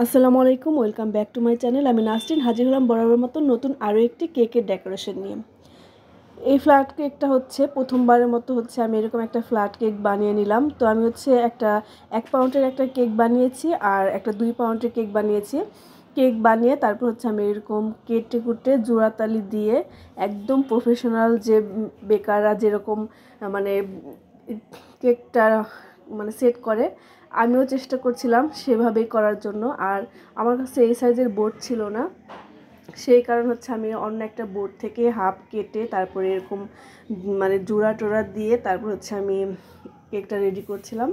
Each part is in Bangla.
আসসালামু আলাইকুম, welcome back to my channel. আমি নাসরিন হাজির হলাম বরাবর মতো নতুন আরও একটি কেকের ডেকোরেশন নিয়ে। এই ফ্ল্যাট কেকটা হচ্ছে প্রথমবারের মতো আমি এরকম একটা ফ্ল্যাট কেক বানিয়ে নিলাম। তো আমি একটা 1 পাউন্ডের একটা কেক বানিয়েছি আর একটা 2 পাউন্ডের কেক বানিয়েছি। কেক বানিয়ে তারপর আমি এরকম কেটে কুটে জোড়াতালি দিয়ে একদম প্রফেশনাল যে বেকাররা যেরকম মানে কেকটা সেট করে, আমিও চেষ্টা করছিলাম সেভাবেই করার জন্য। আর আমার কাছে এই সাইজের বোর্ড ছিল না, সেই কারণ আমি অন্য একটা বোর্ড থেকে হাফ কেটে তারপরে এরকম জোড়া টোড়া দিয়ে তারপর আমি কেকটা রেডি করছিলাম।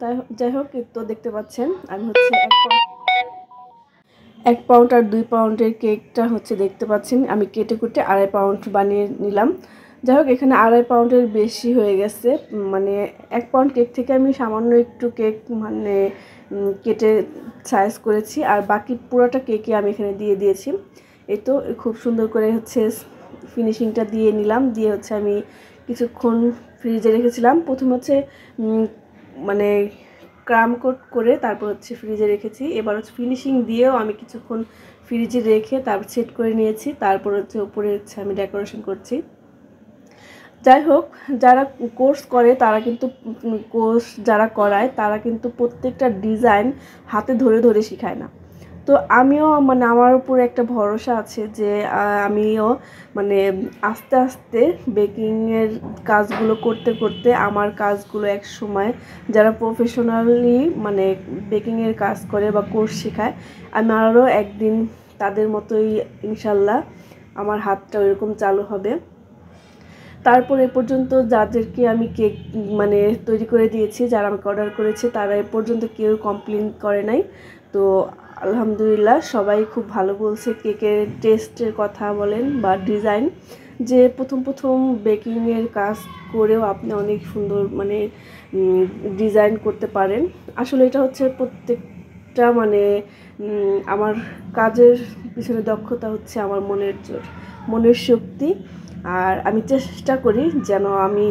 তাই যাই হোক, তো দেখতে পাচ্ছেন আমি 1 পাউন্ড আর 2 পাউন্ডের কেকটা দেখতে পাচ্ছেন আমি কেটে কুটে 2.5 পাউন্ড বানিয়ে নিলাম। যাই হোক, এখানে 2.5 পাউন্ডের বেশি হয়ে গেছে। 1 পাউন্ড কেক থেকে আমি সামান্য একটু কেক কেটে সাইজ করেছি, আর বাকি পুরোটা কেকই আমি এখানে দিয়ে দিয়েছি। এই তো খুব সুন্দর করে ফিনিশিংটা দিয়ে নিলাম। দিয়ে আমি কিছুক্ষণ ফ্রিজে রেখেছিলাম। প্রথমে ক্রাম কোট করে তারপর ফ্রিজে রেখেছি। এবার ফিনিশিং দিয়েও আমি কিছুক্ষণ ফ্রিজে রেখে তারপর সেট করে নিয়েছি। তারপর উপরে আমি ডেকোরেশন করছি। যাই হোক, যারা কোর্স করে তারা কিন্তু যারা করায় তারা কিন্তু প্রত্যেকটা ডিজাইন হাতে ধরে ধরে শেখায় না। তো আমিও আমার উপর একটা ভরসা আছে যে আমিও আস্তে আস্তে বেকিংয়ের কাজগুলো করতে করতে আমার কাজগুলো এক সময় যারা প্রফেশনালি বেকিংয়ের কাজ করে বা কোর্স শেখায়, আমি আরও একদিন তাদের মতোই ইনশাল্লাহ আমার হাতটা ওইরকম চালু হবে। তারপর এ পর্যন্ত যাদেরকে আমি কেক তৈরি করে দিয়েছি, যারা আমাকে অর্ডার করেছে, তারা এ পর্যন্ত কেউ কমপ্লেন করে নাই। তো আলহামদুলিল্লাহ সবাই খুব ভালো বলছে। কেকের টেস্টের কথা বলেন বা ডিজাইন, যে প্রথম বেকিংয়ের কাজ করেও আপনি অনেক সুন্দর ডিজাইন করতে পারেন। আসলে এটা প্রত্যেকটা আমার কাজের পিছনে দক্ষতা আমার মনের শক্তি। আর আমি চেষ্টা করি যেন আমি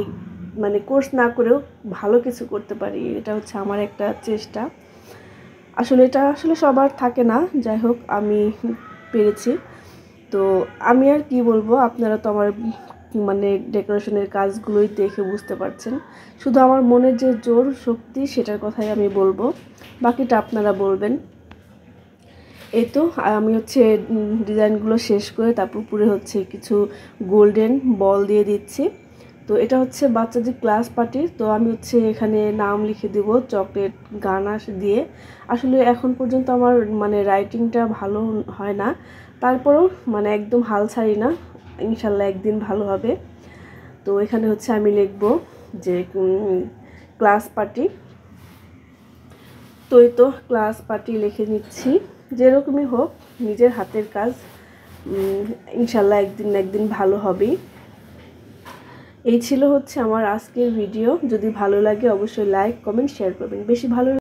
কোর্স না করেও ভালো কিছু করতে পারি। এটা আমার একটা চেষ্টা। এটা সবার থাকে না। যাই হোক, আমি পেরেছি। তো আমি আর কি বলবো, আপনারা তো আমার ডেকোরেশনের কাজগুলোই দেখে বুঝতে পারছেন। শুধু আমার মনের যে জোর শক্তি সেটার কথাই আমি বলবো, বাকিটা আপনারা বলবেন। এই তো আমি ডিজাইনগুলো শেষ করে তারপর উপরে কিছু গোল্ডেন বল দিয়ে দিচ্ছি। তো এটা বাচ্চাদের ক্লাস পার্টির। তো আমি এখানে নাম লিখে দেব চকলেট গানাশ দিয়ে। আসলে এখন পর্যন্ত আমার রাইটিংটা ভালো হয় না, তারপরেও একদম হাল ছাড়ি না, ইনশাল্লাহ একদিন ভালো হবে। তো এখানে আমি লিখব যে ক্লাস পার্টি। তো এই তো ক্লাস পার্টি লিখে নিচ্ছি। যেরকমই হোক, নিজের হাতের কাজ ইনশাল্লাহ একদিন ভালো হবেই। এই ছিল আমার আজকের ভিডিও। যদি ভালো লাগে অবশ্যই লাইক, কমেন্ট, শেয়ার করবেন। বেশি ভালো